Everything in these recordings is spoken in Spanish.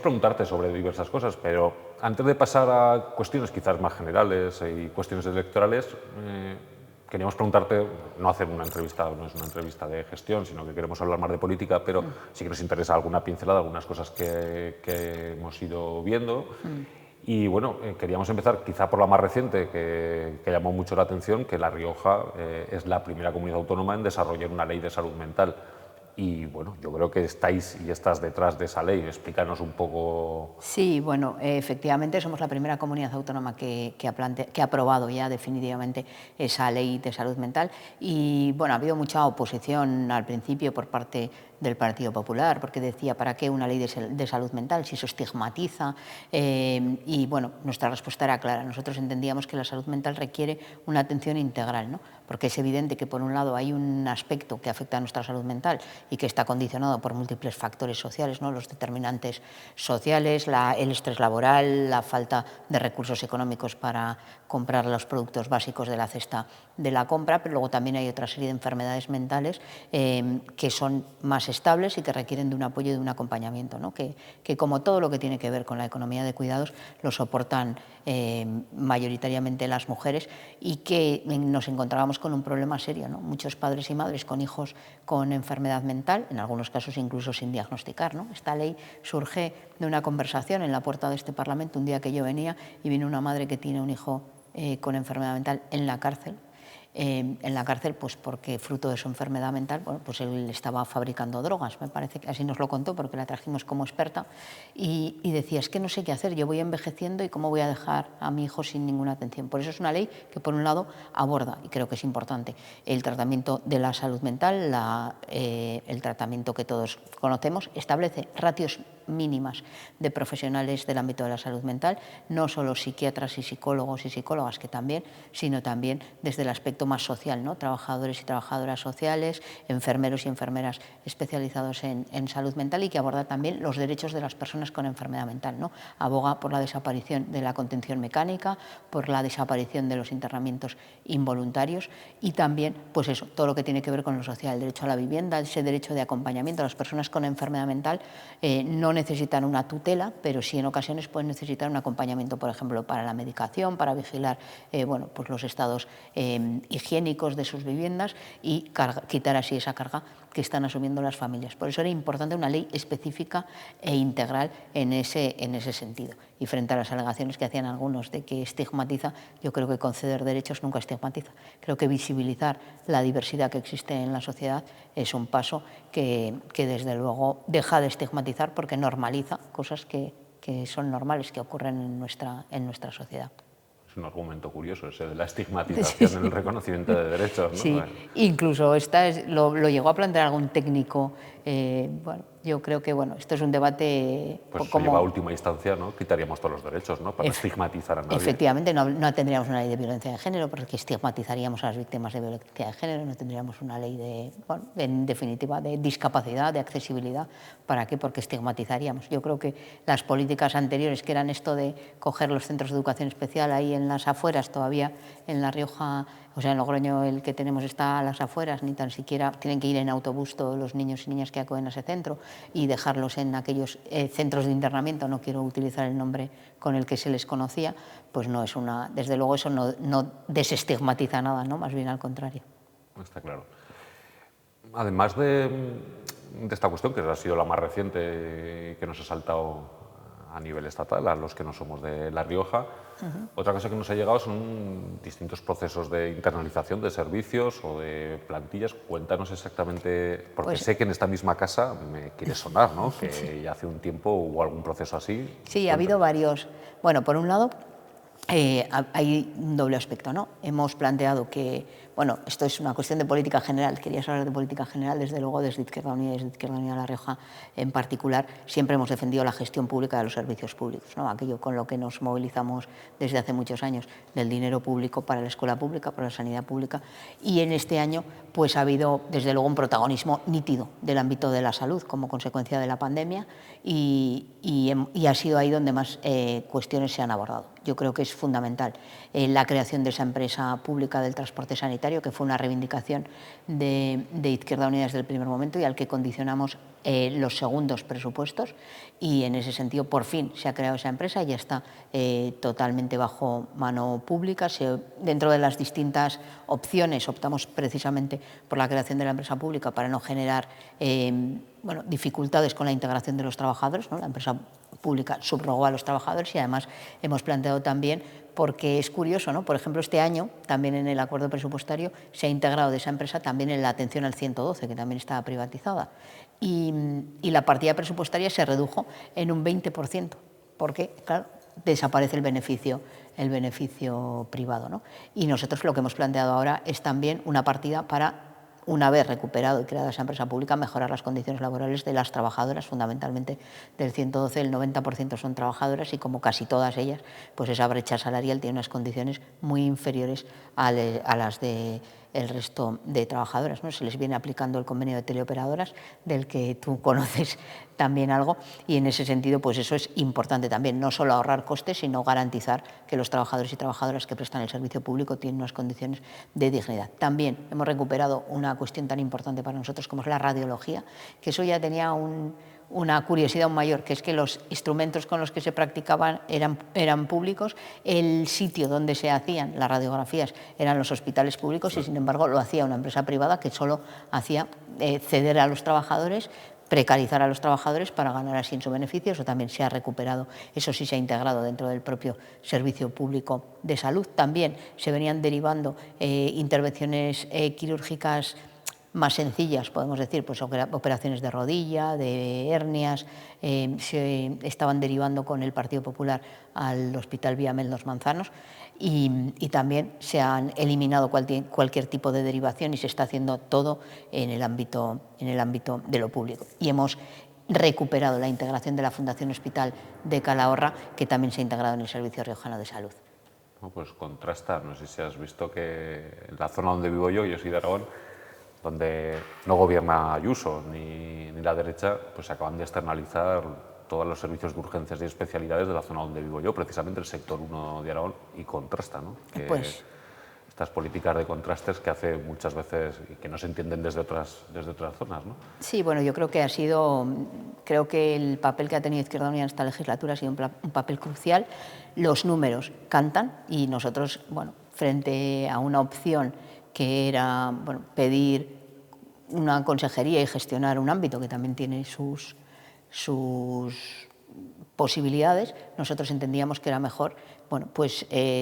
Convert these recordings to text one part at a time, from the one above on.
preguntarte sobre diversas cosas, pero antes de pasar a cuestiones quizás más generales y cuestiones electorales, queríamos preguntarte, no hacer una entrevista, no es una entrevista de gestión, sino que queremos hablar más de política, pero sí que nos interesa alguna pincelada, algunas cosas que hemos ido viendo. Y bueno, queríamos empezar quizá por la más reciente, que llamó mucho la atención, que La Rioja es la primera comunidad autónoma en desarrollar una ley de salud mental. Y bueno, yo creo que estáis y estás detrás de esa ley. Explícanos un poco. Sí, bueno, efectivamente somos la primera comunidad autónoma que ha aprobado ya definitivamente esa ley de salud mental y bueno, ha habido mucha oposición al principio por parte del Partido Popular, porque decía, ¿para qué una ley de salud mental si eso estigmatiza? Y bueno, nuestra respuesta era clara. Nosotros entendíamos que la salud mental requiere una atención integral, ¿no? Porque es evidente que por un lado hay un aspecto que afecta a nuestra salud mental y que está condicionado por múltiples factores sociales, ¿no? Los determinantes sociales, el estrés laboral, la falta de recursos económicos para comprar los productos básicos de la cesta de la compra, pero luego también hay otra serie de enfermedades mentales que son más estables y que requieren de un apoyo y de un acompañamiento, ¿no? que como todo lo que tiene que ver con la economía de cuidados lo soportan mayoritariamente las mujeres y que nos encontrábamos con un problema serio, ¿no? Muchos padres y madres con hijos con enfermedad mental, en algunos casos incluso sin diagnosticar, ¿no? Esta ley surge de una conversación en la puerta de este Parlamento un día que yo venía y vino una madre que tiene un hijo con enfermedad mental en la cárcel. Pues porque fruto de su enfermedad mental, bueno, pues él estaba fabricando drogas, me parece que así nos lo contó porque la trajimos como experta y decía, es que no sé qué hacer, yo voy envejeciendo y cómo voy a dejar a mi hijo sin ninguna atención. Por eso es una ley que por un lado aborda, y creo que es importante, el tratamiento de la salud mental, el tratamiento que todos conocemos, establece ratios mínimas de profesionales del ámbito de la salud mental, no solo psiquiatras y psicólogos y psicólogas, que también, sino también desde el aspecto más social, ¿no? Trabajadores y trabajadoras sociales, enfermeros y enfermeras especializados en salud mental y que aborda también los derechos de las personas con enfermedad mental, ¿no? Aboga por la desaparición de la contención mecánica, por la desaparición de los internamientos involuntarios y también, pues eso, todo lo que tiene que ver con lo social, el derecho a la vivienda, ese derecho de acompañamiento a las personas con enfermedad mental no necesitan una tutela, pero sí en ocasiones pueden necesitar un acompañamiento, por ejemplo, para la medicación, para vigilar bueno, pues los estados higiénicos de sus viviendas y quitar así esa carga que están asumiendo las familias. Por eso era importante una ley específica e integral en ese sentido. Y frente a las alegaciones que hacían algunos de que estigmatiza, yo creo que conceder derechos nunca estigmatiza. Creo que visibilizar la diversidad que existe en la sociedad es un paso que desde luego deja de estigmatizar porque normaliza cosas que son normales, que ocurren en nuestra sociedad. Es un argumento curioso ese de la estigmatización en el reconocimiento de derechos, ¿no? Sí, incluso lo llegó a plantear algún técnico. Bueno, yo creo que bueno, esto es un debate pues eso lleva a última instancia, ¿no? Quitaríamos todos los derechos, ¿no? Para no estigmatizar a nadie. Efectivamente, no tendríamos una ley de violencia de género porque estigmatizaríamos a las víctimas de violencia de género, no tendríamos una ley de, bueno, en definitiva, de discapacidad, de accesibilidad. ¿Para qué? Porque estigmatizaríamos. Yo creo que las políticas anteriores, que eran esto de coger los centros de educación especial ahí en las afueras, todavía en La Rioja, o sea, en Logroño el que tenemos está a las afueras, ni tan siquiera tienen que ir en autobús todos los niños y niñas que acuden a ese centro y dejarlos en aquellos centros de internamiento, no quiero utilizar el nombre con el que se les conocía, pues no es una, desde luego eso no desestigmatiza nada, ¿no? Más bien al contrario. Está claro. Además de esta cuestión, que ha sido la más reciente que nos ha saltado a nivel estatal, a los que no somos de La Rioja, otra cosa que nos ha llegado son distintos procesos de internalización de servicios o de plantillas. Cuéntanos exactamente, porque sé que en esta misma casa me quiere sonar, ¿no? Que ya hace un tiempo hubo algún proceso así. Sí, ha habido varios. Bueno, por un lado, hay un doble aspecto, ¿no? Hemos planteado que, bueno, esto es una cuestión de política general, querías hablar de política general, desde luego desde Izquierda Unida y desde Izquierda Unida La Rioja en particular, siempre hemos defendido la gestión pública de los servicios públicos, ¿no? Aquello con lo que nos movilizamos desde hace muchos años, del dinero público para la escuela pública, para la sanidad pública, y en este año pues ha habido desde luego un protagonismo nítido del ámbito de la salud como consecuencia de la pandemia y ha sido ahí donde más cuestiones se han abordado. Yo creo que es fundamental la creación de esa empresa pública del transporte sanitario, que fue una reivindicación de Izquierda Unida desde el primer momento y al que condicionamos los segundos presupuestos y en ese sentido por fin se ha creado esa empresa, ya está totalmente bajo mano pública. Dentro de las distintas opciones optamos precisamente por la creación de la empresa pública para no generar dificultades con la integración de los trabajadores, ¿no? La empresa pública subrogó a los trabajadores y además hemos planteado también, porque es curioso, ¿no? Por ejemplo, este año también en el acuerdo presupuestario se ha integrado de esa empresa también en la atención al 112, que también estaba privatizada. Y la partida presupuestaria se redujo en un 20%, porque, claro, desaparece el beneficio privado, ¿no? Y nosotros lo que hemos planteado ahora es también una partida para, una vez recuperado y creada esa empresa pública, mejorar las condiciones laborales de las trabajadoras, fundamentalmente del 112, el 90% son trabajadoras y como casi todas ellas, pues esa brecha salarial tiene unas condiciones muy inferiores a las de el resto de trabajadoras, ¿no? Se les viene aplicando el convenio de teleoperadoras, del que tú conoces también algo, y en ese sentido pues eso es importante también, no solo ahorrar costes, sino garantizar que los trabajadores y trabajadoras que prestan el servicio público tienen unas condiciones de dignidad. También hemos recuperado una cuestión tan importante para nosotros como es la radiología, que eso ya tenía una curiosidad aún mayor, que es que los instrumentos con los que se practicaban eran públicos, el sitio donde se hacían las radiografías eran los hospitales públicos y sin embargo lo hacía una empresa privada que solo hacía ceder a los trabajadores, precarizar a los trabajadores para ganar así en su beneficio. Eso también se ha recuperado, eso sí se ha integrado dentro del propio servicio público de salud. También se venían derivando intervenciones quirúrgicas más sencillas, podemos decir, pues operaciones de rodilla, de hernias, se estaban derivando con el Partido Popular al Hospital Viamel Dos Manzanos y también se han eliminado cualquier tipo de derivación y se está haciendo todo en el ámbito de lo público. Y hemos recuperado la integración de la Fundación Hospital de Calahorra, que también se ha integrado en el Servicio Riojano de Salud. Bueno, pues contrasta, no sé si has visto que en la zona donde vivo yo soy de Aragón, donde no gobierna Ayuso ni la derecha, pues se acaban de externalizar todos los servicios de urgencias y especialidades de la zona donde vivo yo, precisamente el sector 1 de Aragón, y contrasta, ¿no? Que Pues estas políticas de contrastes que hace muchas veces y que no se entienden desde otras zonas, ¿no? Sí, bueno, yo creo que el papel que ha tenido Izquierda Unida en esta legislatura ha sido un papel crucial. Los números cantan y nosotros, bueno, frente a una opción que era pedir una consejería y gestionar un ámbito que también tiene sus posibilidades, nosotros entendíamos que era mejor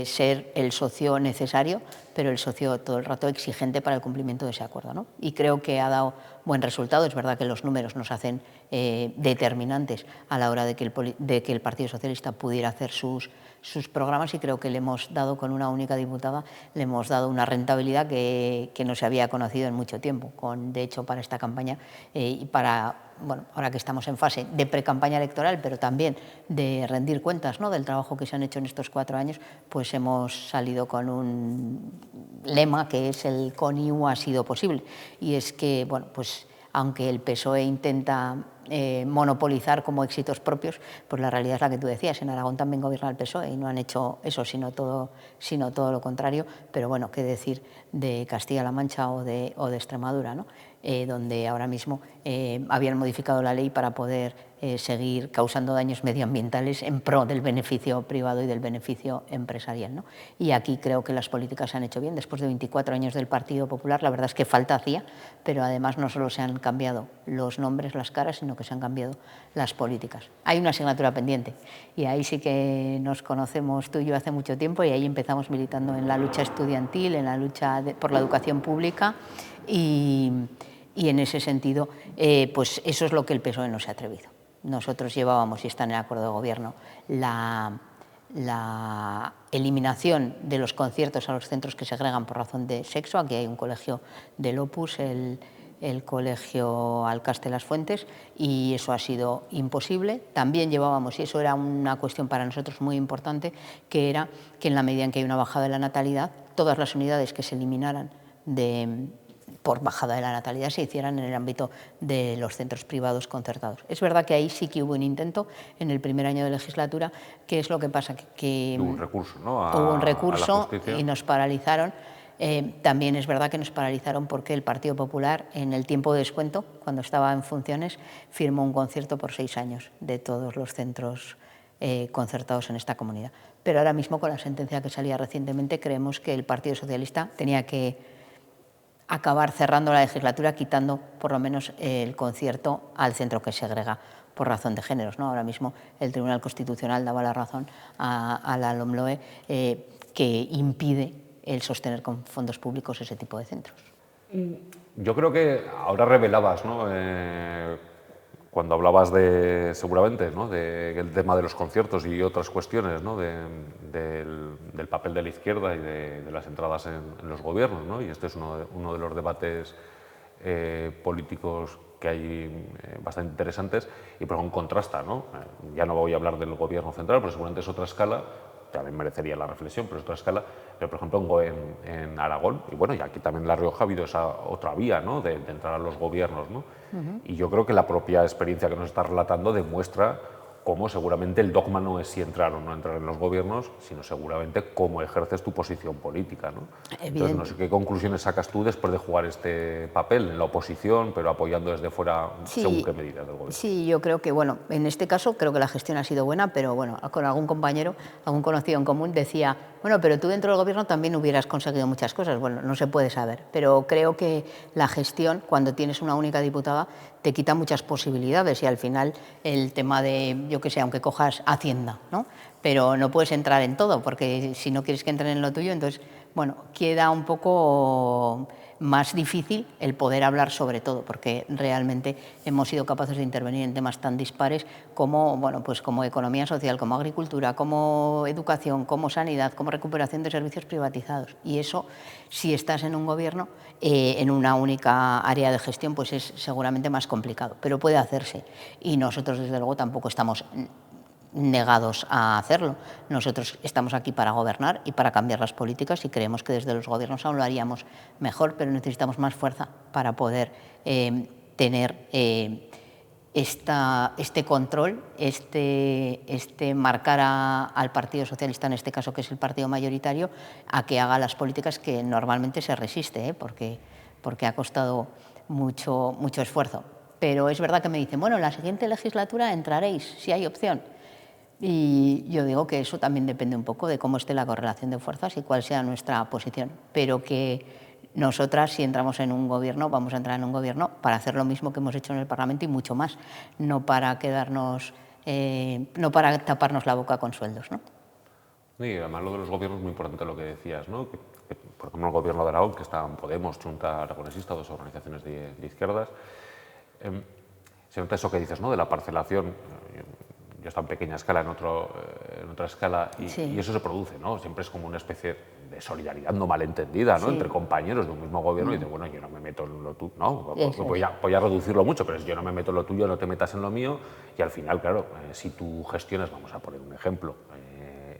ser el socio necesario, pero el socio todo el rato exigente para el cumplimiento de ese acuerdo, ¿no? Y creo que ha dado buen resultado. Es verdad que los números nos hacen determinantes a la hora de que el Partido Socialista pudiera hacer sus programas, y creo que le hemos dado, con una única diputada, le hemos dado una rentabilidad que no se había conocido en mucho tiempo. De hecho, para esta campaña y ahora que estamos en fase de precampaña electoral, pero también de rendir cuentas, ¿no?, del trabajo que se han hecho en estos 4 años, pues hemos salido con un lema que es el "con IU ha sido posible", y es que, aunque el PSOE intenta monopolizar como éxitos propios, pues la realidad es la que tú decías, en Aragón también gobierna el PSOE y no han hecho eso, sino todo lo contrario. Pero bueno, qué decir de Castilla-La Mancha o de Extremadura, ¿no? Donde ahora mismo habían modificado la ley para poder seguir causando daños medioambientales en pro del beneficio privado y del beneficio empresarial, ¿no? Y aquí creo que las políticas se han hecho bien. Después de 24 años del Partido Popular, la verdad es que falta hacía, pero además no solo se han cambiado los nombres, las caras, sino que se han cambiado las políticas. Hay una asignatura pendiente y ahí sí que nos conocemos tú y yo hace mucho tiempo, y ahí empezamos militando en la lucha estudiantil, en la lucha por la educación pública, y en ese sentido pues eso es lo que el PSOE no se ha atrevido. Nosotros llevábamos, y está en el acuerdo de gobierno, la eliminación de los conciertos a los centros que segregan por razón de sexo. Aquí hay un colegio del Opus, el colegio Alcaste Las Fuentes, y eso ha sido imposible. También llevábamos, y eso era una cuestión para nosotros muy importante, que era que en la medida en que hay una bajada de la natalidad, todas las unidades que se eliminaran por bajada de la natalidad se hicieran en el ámbito de los centros privados concertados. Es verdad que ahí sí que hubo un intento en el primer año de legislatura. ¿Qué es lo que pasa? Que Hubo un recurso, ¿no? Hubo un recurso a la justicia, y nos paralizaron. También es verdad que nos paralizaron porque el Partido Popular, en el tiempo de descuento, cuando estaba en funciones, firmó un concierto por 6 años de todos los centros concertados en esta comunidad. Pero ahora mismo, con la sentencia que salía recientemente, creemos que el Partido Socialista tenía que acabar cerrando la legislatura quitando por lo menos el concierto al centro que segrega por razón de géneros, ¿no? Ahora mismo el Tribunal Constitucional daba la razón a la LOMLOE que impide el sostener con fondos públicos ese tipo de centros. Yo creo que ahora revelabas, ¿no? Cuando hablabas de, seguramente, ¿no? del tema de los conciertos y otras cuestiones, ¿no? del papel de la izquierda y de las entradas en los gobiernos, ¿no? Y este es uno de los debates políticos que hay bastante interesantes y por ejemplo contrasta, ¿no? Ya no voy a hablar del gobierno central, pero seguramente es otra escala, también merecería la reflexión, pero es otra escala, pero por ejemplo en Aragón, y bueno, y aquí también en La Rioja ha habido esa otra vía, ¿no? de entrar a los gobiernos, ¿no? Y yo creo que la propia experiencia que nos está relatando demuestra cómo seguramente el dogma no es si entrar o no entrar en los gobiernos, sino seguramente cómo ejerces tu posición política, ¿no? Entonces, no sé qué conclusiones sacas tú después de jugar este papel en la oposición, pero apoyando desde fuera según qué medidas del gobierno. Sí, yo creo que, bueno, en este caso creo que la gestión ha sido buena, pero bueno, con algún compañero, algún conocido en común decía, bueno, pero tú dentro del gobierno también hubieras conseguido muchas cosas. Bueno, no se puede saber, pero creo que la gestión, cuando tienes una única diputada, te quita muchas posibilidades y al final el tema de, yo qué sé, aunque cojas Hacienda, ¿no? Pero no puedes entrar en todo, porque si no quieres que entren en lo tuyo, entonces, bueno, queda un poco más difícil el poder hablar sobre todo, porque realmente hemos sido capaces de intervenir en temas tan dispares como, bueno, pues como economía social, como agricultura, como educación, como sanidad, como recuperación de servicios privatizados. Y eso, si estás en un gobierno, en una única área de gestión, pues es seguramente más complicado, pero puede hacerse. Y nosotros, desde luego, tampoco estamos negados a hacerlo. Nosotros estamos aquí para gobernar y para cambiar las políticas y creemos que desde los gobiernos aún lo haríamos mejor, pero necesitamos más fuerza para poder tener este control, marcar al Partido Socialista, en este caso que es el partido mayoritario, a que haga las políticas que normalmente se resiste, porque ha costado mucho esfuerzo. Pero es verdad que me dicen, bueno, en la siguiente legislatura entraréis, si hay opción. Y yo digo que eso también depende un poco de cómo esté la correlación de fuerzas y cuál sea nuestra posición, pero que nosotras, si entramos en un gobierno, vamos a entrar en un gobierno para hacer lo mismo que hemos hecho en el Parlamento y mucho más, no para quedarnos, no para taparnos la boca con sueldos, ¿no? Y además lo de los gobiernos es muy importante lo que decías, ¿no? Que, por ejemplo, el gobierno de Aragón, que estaban Podemos, Junta Aragonesista, dos organizaciones de izquierdas, se nota eso que dices, ¿no? De la parcelación. Yo he estado en pequeña escala, en otra escala, y eso se produce, ¿no? Siempre es como una especie de solidaridad no malentendida, ¿no? Entre compañeros de un mismo gobierno y de, bueno, yo no me meto en lo tuyo, ¿no? Voy a reducirlo mucho, pero yo no me meto en lo tuyo, no te metas en lo mío, y al final, claro, si tú gestionas, vamos a poner un ejemplo,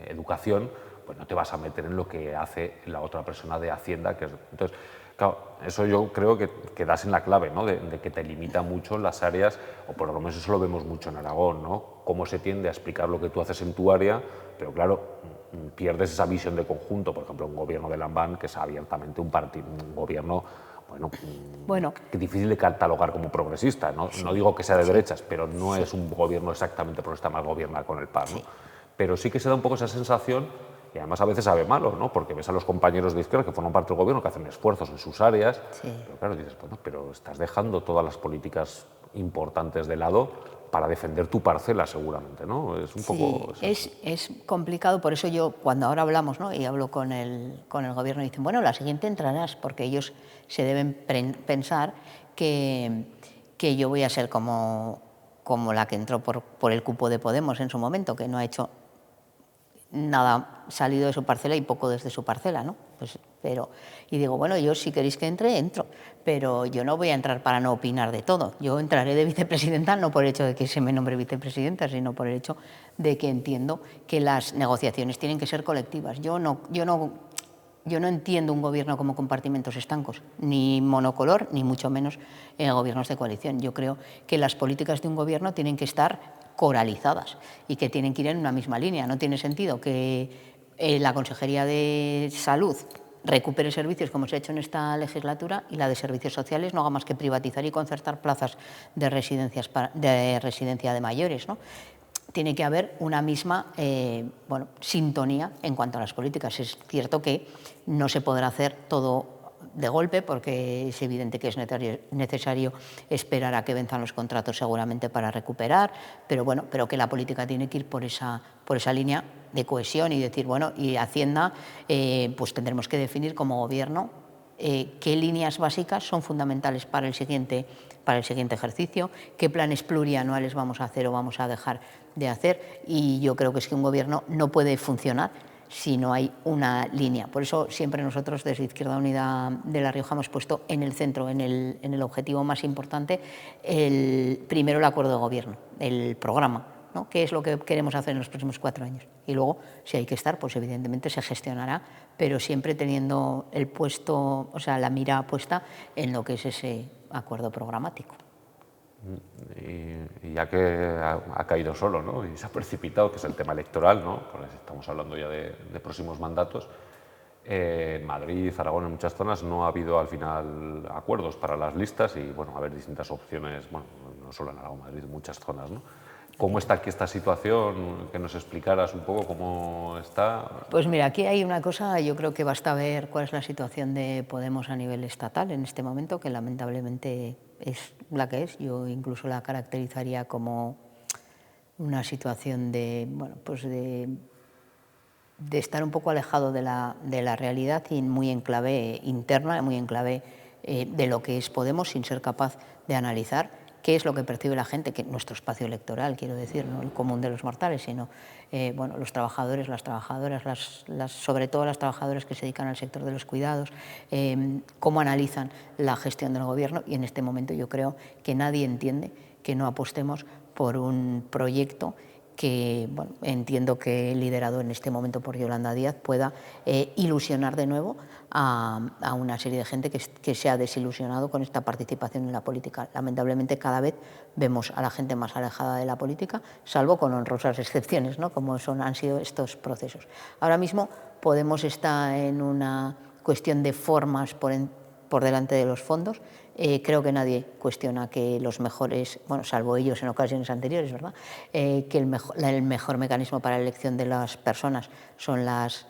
educación, pues no te vas a meter en lo que hace la otra persona de Hacienda, que es... Entonces, claro, eso yo creo que das en la clave, ¿no? de que te limita mucho las áreas, o por lo menos eso lo vemos mucho en Aragón, ¿no? Cómo se tiende a explicar lo que tú haces en tu área, pero claro, pierdes esa visión de conjunto. Por ejemplo, un gobierno de Lambán, que es abiertamente un gobierno, bueno, que es difícil de catalogar como progresista, ¿no? No digo que sea de derechas, pero no es un gobierno exactamente progresista, más gobierna con el PAN, ¿no? Pero sí que se da un poco esa sensación. Y además a veces sabe malo, ¿no? Porque ves a los compañeros de izquierda que forman parte del gobierno, que hacen esfuerzos en sus áreas, pero claro, dices, bueno, pero estás dejando todas las políticas importantes de lado para defender tu parcela, seguramente, ¿no? Es un poco... Es complicado, por eso yo, cuando ahora hablamos, ¿no? Y hablo con el gobierno, dicen, bueno, la siguiente entrarás, porque ellos se deben pensar que yo voy a ser como la que entró por el cupo de Podemos en su momento, que no ha hecho nada salido de su parcela y poco desde su parcela, ¿no? Pues, y digo, bueno, yo si queréis que entre, entro, pero yo no voy a entrar para no opinar de todo. Yo entraré de vicepresidenta no por el hecho de que se me nombre vicepresidenta, sino por el hecho de que entiendo que las negociaciones tienen que ser colectivas. Yo no entiendo un gobierno como compartimentos estancos, ni monocolor, ni mucho menos gobiernos de coalición. Yo creo que las políticas de un gobierno tienen que estar coralizadas y que tienen que ir en una misma línea. No tiene sentido que la Consejería de Salud recupere servicios como se ha hecho en esta legislatura, y la de servicios sociales no haga más que privatizar y concertar plazas de residencia de mayores, ¿no? Tiene que haber una misma sintonía en cuanto a las políticas. Es cierto que no se podrá hacer todo de golpe, porque es evidente que es necesario esperar a que venzan los contratos seguramente para recuperar, pero bueno, pero que la política tiene que ir por esa línea de cohesión y decir, bueno, y Hacienda, pues tendremos que definir como gobierno qué líneas básicas son fundamentales para el siguiente ejercicio, qué planes plurianuales vamos a hacer o vamos a dejar de hacer, y yo creo que es que un gobierno no puede funcionar si no hay una línea. Por eso siempre nosotros desde Izquierda Unida de La Rioja hemos puesto en el centro, en el objetivo más importante, primero el acuerdo de gobierno, el programa, ¿no? ¿Qué es lo que queremos hacer en los próximos 4 años? Y luego, si hay que estar, pues evidentemente se gestionará, pero siempre teniendo la mira puesta en lo que es ese acuerdo programático. Y ya que ha caído solo, ¿no? Y se ha precipitado, que es el tema electoral, ¿no? Porque estamos hablando ya de próximos mandatos. En Madrid, Aragón, en muchas zonas no ha habido al final acuerdos para las listas y bueno, va a haber distintas opciones, bueno, no solo en Aragón, Madrid, en muchas zonas, ¿no? ¿Cómo está aquí esta situación? Que nos explicaras un poco cómo está. Pues mira, aquí hay una cosa, yo creo que basta ver cuál es la situación de Podemos a nivel estatal en este momento, que lamentablemente es la que es. Yo incluso la caracterizaría como una situación de, bueno, pues de estar un poco alejado de la realidad y muy en clave interna, muy en clave de lo que es Podemos, sin ser capaz de analizar qué es lo que percibe la gente, que nuestro espacio electoral, quiero decir, no el común de los mortales, sino bueno, los trabajadores, las trabajadoras, sobre todo las trabajadoras que se dedican al sector de los cuidados, cómo analizan la gestión del gobierno, y en este momento yo creo que nadie entiende que no apostemos por un proyecto que bueno, entiendo que liderado en este momento por Yolanda Díaz pueda ilusionar de nuevo a una serie de gente que se ha desilusionado con esta participación en la política. Lamentablemente cada vez vemos a la gente más alejada de la política, salvo con honrosas excepciones, ¿no? Como han sido estos procesos. Ahora mismo Podemos está en una cuestión de formas por delante de los fondos. Creo que nadie cuestiona que los mejores, bueno, salvo ellos en ocasiones anteriores, ¿verdad? Que el mejor mecanismo para la elección de las personas son las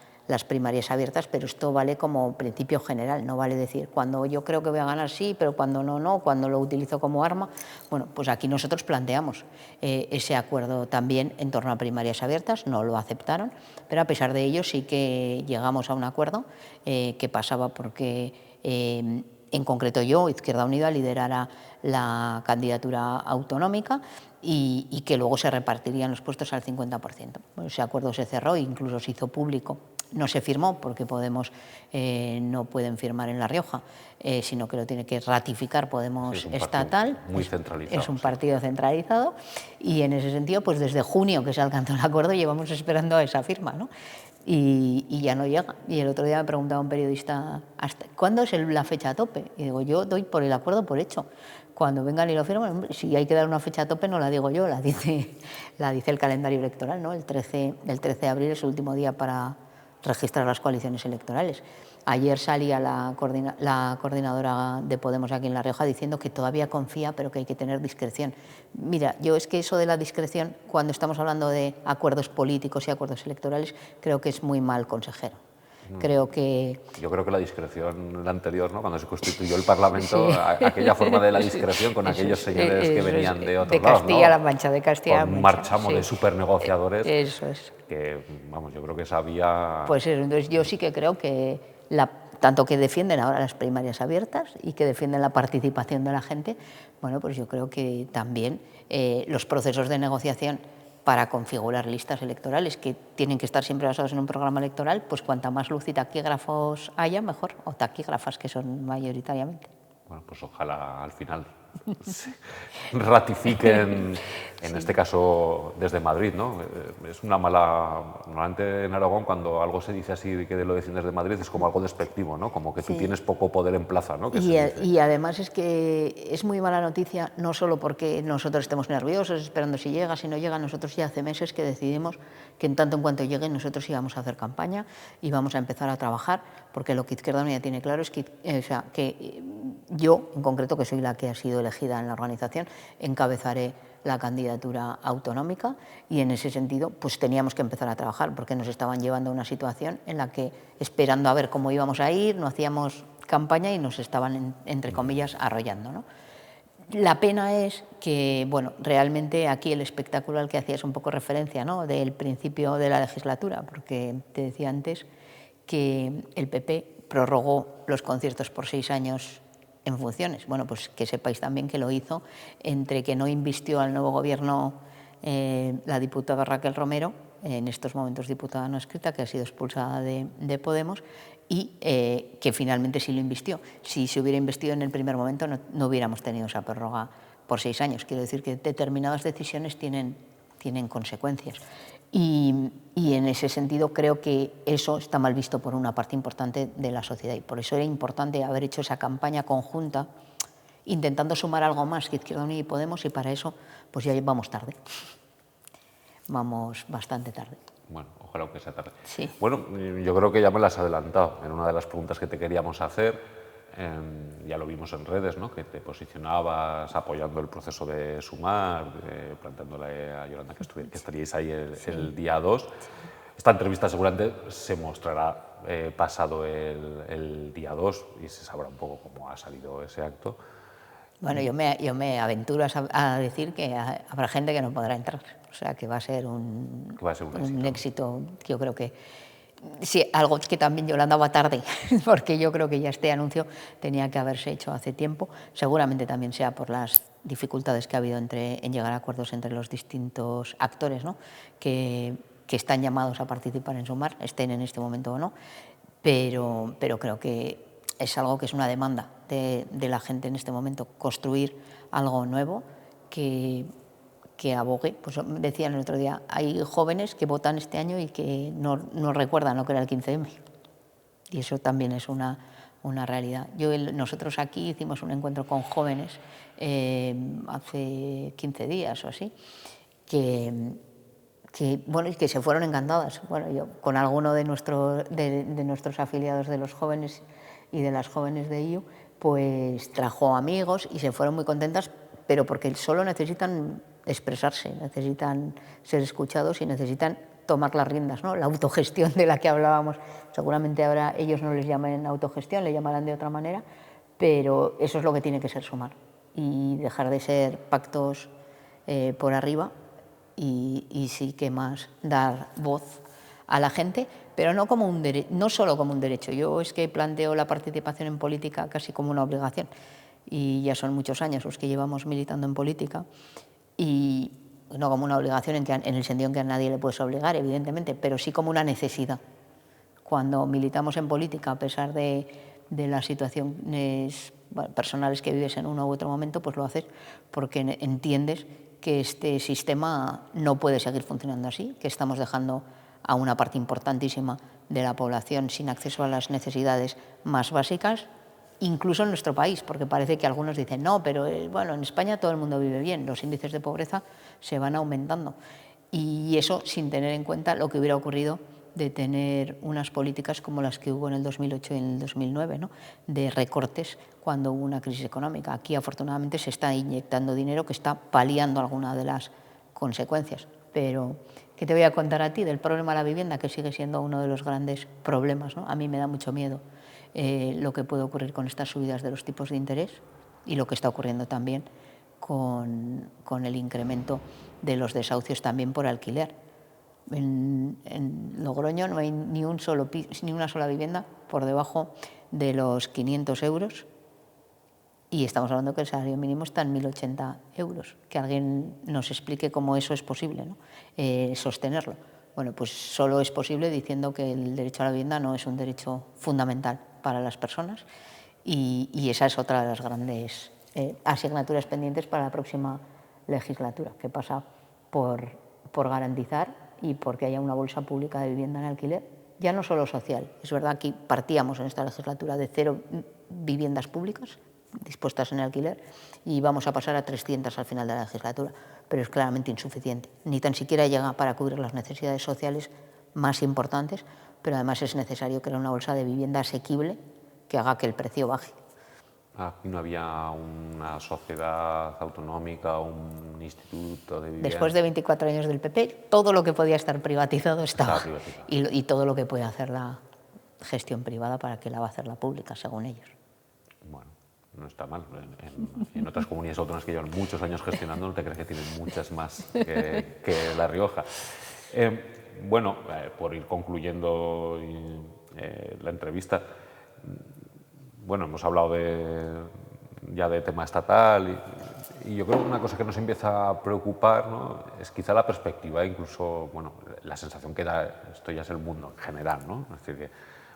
primarias abiertas, pero esto vale como principio general, no vale decir cuando yo creo que voy a ganar sí, pero cuando no, cuando lo utilizo como arma. Bueno, pues aquí nosotros planteamos ese acuerdo también en torno a primarias abiertas, no lo aceptaron, pero a pesar de ello sí que llegamos a un acuerdo que pasaba porque en concreto yo, Izquierda Unida, liderara la candidatura autonómica y que luego se repartirían los puestos al 50%. Bueno, ese acuerdo se cerró e incluso se hizo público. No se firmó porque Podemos no pueden firmar en La Rioja, sino que lo tiene que ratificar Podemos estatal. Muy centralizado. Es un partido centralizado y en ese sentido, pues desde junio que se alcanzó el acuerdo llevamos esperando a esa firma, ¿no? Y ya no llega. Y el otro día me preguntaba un periodista, ¿cuándo es la fecha tope? Y digo, yo doy por el acuerdo por hecho. Cuando vengan y lo firmen, si hay que dar una fecha tope no la digo yo, la dice el calendario electoral, ¿no? El 13 de abril es el último día para registrar las coaliciones electorales. Ayer salía la coordinadora de Podemos aquí en La Rioja diciendo que todavía confía, pero que hay que tener discreción. Mira, yo es que eso de la discreción, cuando estamos hablando de acuerdos políticos y acuerdos electorales, creo que es muy mal consejero. Creo que... Yo creo que la discreción, la anterior, ¿no? Cuando se constituyó el Parlamento, sí. Aquella forma de la discreción con aquellos señores que venían de otros lados, ¿no? De Castilla-La Mancha, de Castilla-La Mancha. Marchamos sí. De supernegociadores. Eso es. Que, vamos, yo creo que sabía... Pues eso, entonces yo sí que creo que tanto que defienden ahora las primarias abiertas y que defienden la participación de la gente, bueno, pues yo creo que también los procesos de negociación para configurar listas electorales que tienen que estar siempre basados en un programa electoral, pues cuanta más luz y taquígrafos haya, mejor, o taquígrafas que son mayoritariamente. Bueno, pues ojalá al final ratifiquen, en este caso desde Madrid, ¿no? Es una mala... Normalmente en Aragón, cuando algo se dice así, que lo deciden desde Madrid, es como algo despectivo, ¿no? Como que tú tienes poco poder en plaza, ¿no? Que se dice. Y además es que es muy mala noticia, no solo porque nosotros estemos nerviosos esperando si llega, si no llega. Nosotros ya hace meses que decidimos que en tanto en cuanto llegue nosotros íbamos a hacer campaña y vamos a empezar a trabajar, porque lo que Izquierda Unida tiene claro es que, que yo, en concreto, que soy la que ha sido elegida en la organización, encabezaré la candidatura autonómica, y en ese sentido pues teníamos que empezar a trabajar, porque nos estaban llevando a una situación en la que, esperando a ver cómo íbamos a ir, no hacíamos campaña y nos estaban, entre comillas, arrollando, ¿no? La pena es que, bueno, realmente aquí el espectáculo al que hacías un poco referencia, ¿no?, del principio de la legislatura, porque te decía antes que el PP prorrogó los conciertos por 6 años en funciones. Bueno, pues que sepáis también que lo hizo entre que no invistió al nuevo gobierno la diputada Raquel Romero, en estos momentos diputada no escrita, que ha sido expulsada de Podemos, y que finalmente sí lo invistió. Si se hubiera investido en el primer momento no hubiéramos tenido esa prórroga por 6 años. Quiero decir que determinadas decisiones tienen consecuencias. Y en ese sentido creo que eso está mal visto por una parte importante de la sociedad, y por eso era importante haber hecho esa campaña conjunta intentando sumar algo más que Izquierda Unida y Podemos, y para eso pues ya vamos tarde, vamos bastante tarde. Bueno, ojalá que sea tarde. Sí. Bueno, yo creo que ya me las has adelantado en una de las preguntas que te queríamos hacer. Ya lo vimos en redes, ¿no?, que te posicionabas apoyando el proceso de Sumar, planteándole a Yolanda que estaríais ahí el día 2. Esta entrevista seguramente se mostrará pasado el día 2 y se sabrá un poco cómo ha salido ese acto. Bueno, yo me aventuro a decir que habrá gente que no podrá entrar, o sea que va a ser un éxito. Yo creo que sí, algo es que también Yolanda va tarde, porque yo creo que ya este anuncio tenía que haberse hecho hace tiempo. Seguramente también sea por las dificultades que ha habido en llegar a acuerdos entre los distintos actores, ¿no?, que están llamados a participar en Sumar, estén en este momento o no, pero creo que es algo que es una demanda de la gente en este momento, construir algo nuevo que abogue. Pues decían el otro día, hay jóvenes que votan este año y que no recuerdan lo que era el 15M, y eso también es una realidad. Nosotros aquí hicimos un encuentro con jóvenes hace 15 días o así, bueno, y que se fueron encantadas. Bueno, yo con alguno de nuestros afiliados de los jóvenes y de las jóvenes de IU, pues trajo amigos y se fueron muy contentas, pero porque solo necesitan expresarse, necesitan ser escuchados y necesitan tomar las riendas, ¿no?, la autogestión de la que hablábamos. Seguramente ahora ellos no les llamen autogestión, le llamarán de otra manera, pero eso es lo que tiene que ser Sumar, y dejar de ser pactos por arriba, y sí que más dar voz a la gente, pero no solo como un derecho. Yo es que planteo la participación en política casi como una obligación, y ya son muchos años los que llevamos militando en política, y no como una obligación en el sentido en que a nadie le puedes obligar, evidentemente, pero sí como una necesidad. Cuando militamos en política, a pesar de las situaciones personales que vives en uno u otro momento, pues lo haces porque entiendes que este sistema no puede seguir funcionando así, que estamos dejando a una parte importantísima de la población sin acceso a las necesidades más básicas, incluso en nuestro país, porque parece que algunos dicen, no, pero bueno, en España todo el mundo vive bien, los índices de pobreza se van aumentando, y eso sin tener en cuenta lo que hubiera ocurrido de tener unas políticas como las que hubo en el 2008 y en el 2009, ¿no?, de recortes cuando hubo una crisis económica. Aquí afortunadamente se está inyectando dinero que está paliando alguna de las consecuencias, pero ¿qué te voy a contar a ti del problema de la vivienda, que sigue siendo uno de los grandes problemas, ¿no? A mí me da mucho miedo lo que puede ocurrir con estas subidas de los tipos de interés, y lo que está ocurriendo también con el incremento de los desahucios también por alquiler. En Logroño no hay ni una sola vivienda por debajo de los 500 euros, y estamos hablando que el salario mínimo está en 1.080 euros. Que alguien nos explique cómo eso es posible, ¿no?, sostenerlo. Bueno, pues solo es posible diciendo que el derecho a la vivienda no es un derecho fundamental para las personas, y esa es otra de las grandes asignaturas pendientes para la próxima legislatura, que pasa por garantizar y porque haya una bolsa pública de vivienda en alquiler, ya no solo social. Es verdad que partíamos en esta legislatura de 0 viviendas públicas dispuestas en alquiler y vamos a pasar a 300 al final de la legislatura, pero es claramente insuficiente. Ni tan siquiera llega para cubrir las necesidades sociales más importantes, pero además es necesario crear una bolsa de vivienda asequible que haga que el precio baje. Aquí no había una sociedad autonómica, un instituto de vivienda. Después de 24 años del PP, todo lo que podía estar privatizado estaba. Privatizado. Y todo lo que puede hacer la gestión privada, para que la va a hacer la pública, según ellos. Bueno, no está mal. En otras comunidades autónomas que llevan muchos años gestionando, no te crees que tienen muchas más que La Rioja. Bueno, por ir concluyendo la entrevista, bueno, hemos hablado ya de tema estatal y yo creo que una cosa que nos empieza a preocupar, ¿no?, es quizá la perspectiva, incluso, bueno, la sensación que da, esto ya es el mundo en general, ¿no? Es decir, que,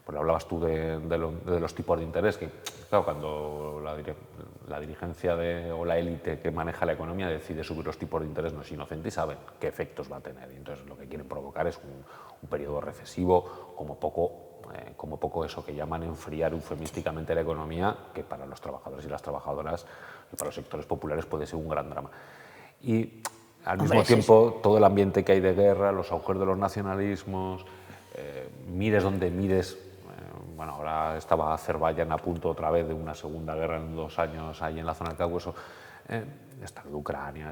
pues hablabas tú de los tipos de interés, que claro, cuando la dirigencia o la élite que maneja la economía decide subir los tipos de interés, no es inocente y saben qué efectos va a tener. Y entonces lo que quieren provocar es un periodo recesivo, como poco eso que llaman enfriar eufemísticamente la economía, que para los trabajadores y las trabajadoras y para los sectores populares puede ser un gran drama. Y al mismo tiempo, todo el ambiente que hay de guerra, los agujeros de los nacionalismos, mires donde mires. Bueno, ahora estaba Azerbaiyán a punto otra vez de una segunda guerra en 2 años ahí en la zona del Cáucaso, está de Ucrania,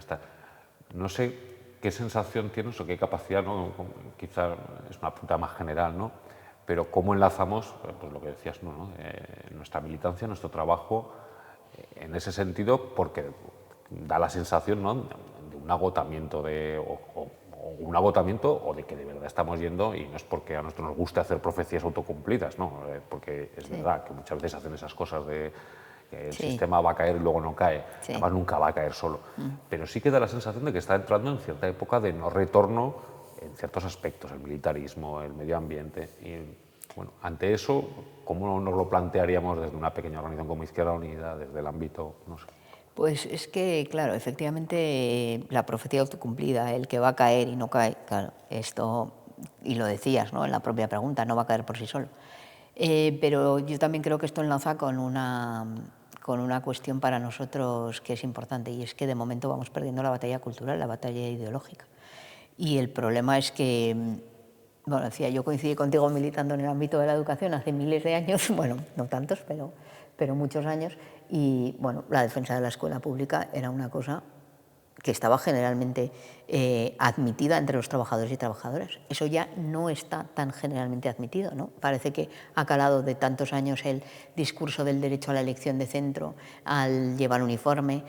no sé qué sensación tienes o qué capacidad, ¿no? Quizá es una pregunta más general, ¿no?, pero cómo enlazamos, pues lo que decías, ¿no?, nuestra militancia, nuestro trabajo en ese sentido, porque da la sensación, ¿no?, de un agotamiento o de que de verdad estamos yendo, y no es porque a nosotros nos guste hacer profecías autocumplidas, ¿no?, porque es verdad que muchas veces hacen esas cosas de que el sistema va a caer y luego no cae, además nunca va a caer solo, pero sí que da la sensación de que está entrando en cierta época de no retorno en ciertos aspectos, el militarismo, el medio ambiente. Y bueno, ante eso, ¿cómo nos lo plantearíamos desde una pequeña organización como Izquierda Unida, desde el ámbito, no sé? Pues es que, claro, efectivamente la profecía autocumplida, el que va a caer y no cae, claro, esto, y lo decías, ¿no?, en la propia pregunta, no va a caer por sí solo. Pero yo también creo que esto enlaza con una cuestión para nosotros que es importante, y es que de momento vamos perdiendo la batalla cultural, la batalla ideológica. Y el problema es que, bueno, decía, yo coincidí contigo militando en el ámbito de la educación hace miles de años, bueno, no tantos, pero muchos años, y bueno, la defensa de la escuela pública era una cosa que estaba generalmente admitida entre los trabajadores y trabajadoras. Eso ya no está tan generalmente admitido, ¿no? Parece que ha calado de tantos años el discurso del derecho a la elección de centro, al llevar uniforme,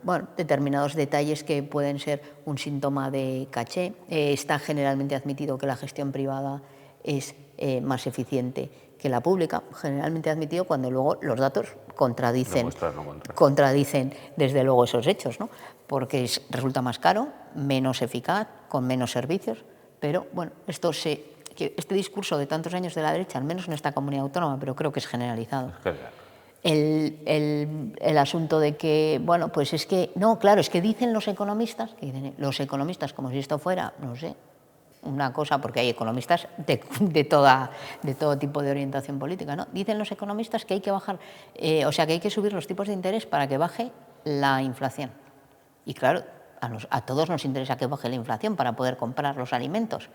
bueno, determinados detalles que pueden ser un síntoma de caché. Está generalmente admitido que la gestión privada es más eficiente que la pública, generalmente admitido, cuando luego los datos contradicen desde luego esos hechos, ¿no? Porque resulta más caro, menos eficaz, con menos servicios, pero bueno, este discurso de tantos años de la derecha, al menos en esta comunidad autónoma, pero creo que es generalizado. El asunto de que, bueno, pues es que, no, claro, es que dicen los economistas como si esto fuera, no sé, una cosa, porque hay economistas de todo tipo de orientación política, ¿no? Dicen los economistas que hay que bajar, que hay que subir los tipos de interés para que baje la inflación. Y claro, a todos nos interesa que baje la inflación para poder comprar los alimentos.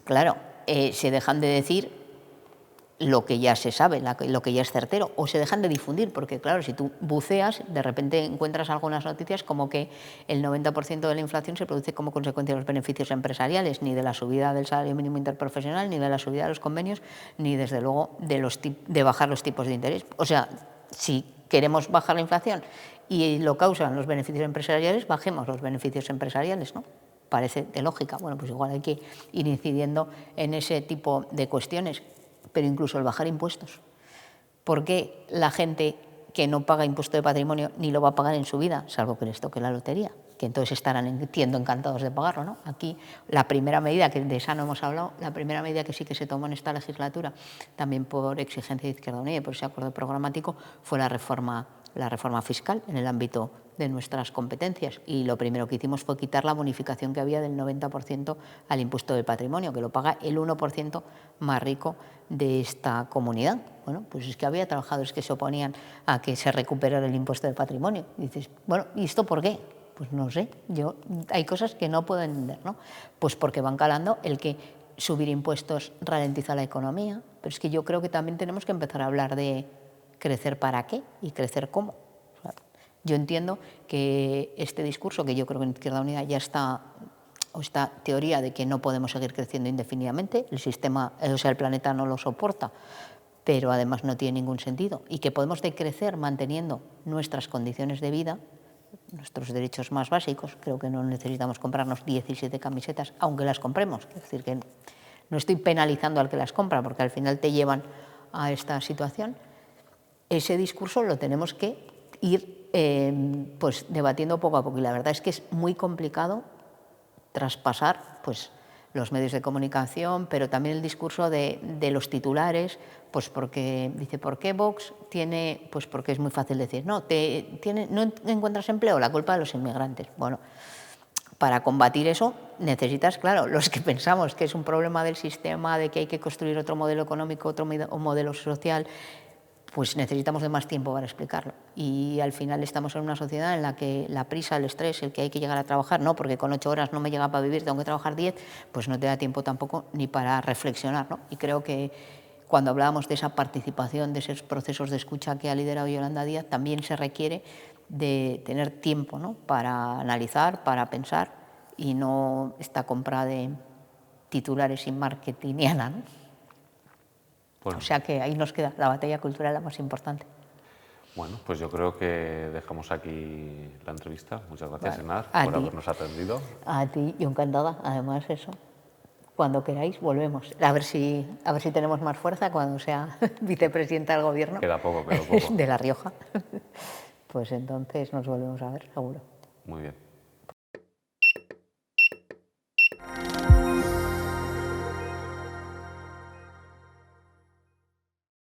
Claro, se dejan de decir lo que ya se sabe, lo que ya es certero, o se dejan de difundir, porque claro, si tú buceas, de repente encuentras algunas noticias como que el 90% de la inflación se produce como consecuencia de los beneficios empresariales, ni de la subida del salario mínimo interprofesional, ni de la subida de los convenios, ni desde luego de bajar los tipos de interés. O sea, si queremos bajar la inflación y lo causan los beneficios empresariales, bajemos los beneficios empresariales, ¿no? Parece de lógica. Bueno, pues igual hay que ir incidiendo en ese tipo de cuestiones. Pero incluso el bajar impuestos. ¿Por qué la gente que no paga impuesto de patrimonio ni lo va a pagar en su vida, salvo que les toque la lotería? Que entonces estarán, entiendo, encantados de pagarlo, ¿no? Aquí la primera medida, que de esa no hemos hablado, la primera medida que sí que se tomó en esta legislatura, también por exigencia de Izquierda Unida y por ese acuerdo programático, fue la reforma la reforma fiscal en el ámbito de nuestras competencias, y lo primero que hicimos fue quitar la bonificación que había del 90% al impuesto del patrimonio, que lo paga el 1% más rico de esta comunidad. Bueno, pues es que había trabajadores que se oponían a que se recuperara el impuesto del patrimonio. Y dices, bueno, ¿y esto por qué? Pues no sé, hay cosas que no puedo entender, ¿no? Pues porque van calando el que subir impuestos ralentiza la economía, pero es que yo creo que también tenemos que empezar a hablar de crecer para qué y crecer cómo. O sea, yo entiendo que este discurso, que yo creo que en Izquierda Unida ya está, o esta teoría de que no podemos seguir creciendo indefinidamente, el sistema, o sea, el planeta no lo soporta, pero además no tiene ningún sentido, y que podemos decrecer manteniendo nuestras condiciones de vida, nuestros derechos más básicos. Creo que no necesitamos comprarnos 17 camisetas, aunque las compremos. Es decir, que no estoy penalizando al que las compra, porque al final te llevan a esta situación. Ese discurso lo tenemos que ir pues, debatiendo poco a poco, y la verdad es que es muy complicado traspasar pues, los medios de comunicación, pero también el discurso de los titulares, pues porque dice, ¿por qué Vox tiene? Pues porque es muy fácil decir, no, no encuentras empleo, la culpa de los inmigrantes. Bueno, para combatir eso necesitas, claro, los que pensamos que es un problema del sistema, de que hay que construir otro modelo económico, otro modelo social, pues necesitamos de más tiempo para explicarlo. Y al final estamos en una sociedad en la que la prisa, el estrés, el que hay que llegar a trabajar, no, porque con 8 horas no me llega para vivir, tengo que trabajar 10, pues no te da tiempo tampoco ni para reflexionar, ¿no? Y creo que cuando hablábamos de esa participación, de esos procesos de escucha que ha liderado Yolanda Díaz, también se requiere de tener tiempo, ¿no? Para analizar, para pensar, y no esta compra de titulares y marketingiana, ¿no? Bueno. O sea que ahí nos queda la batalla cultural la más importante. Bueno, pues yo creo que dejamos aquí la entrevista. Muchas gracias, Vale. Enar, por habernos atendido. A ti, yo encantada. Además, eso, cuando queráis, volvemos. A ver si tenemos más fuerza cuando sea vicepresidenta del Gobierno. Queda poco. De La Rioja. Pues entonces nos volvemos a ver, seguro. Muy bien.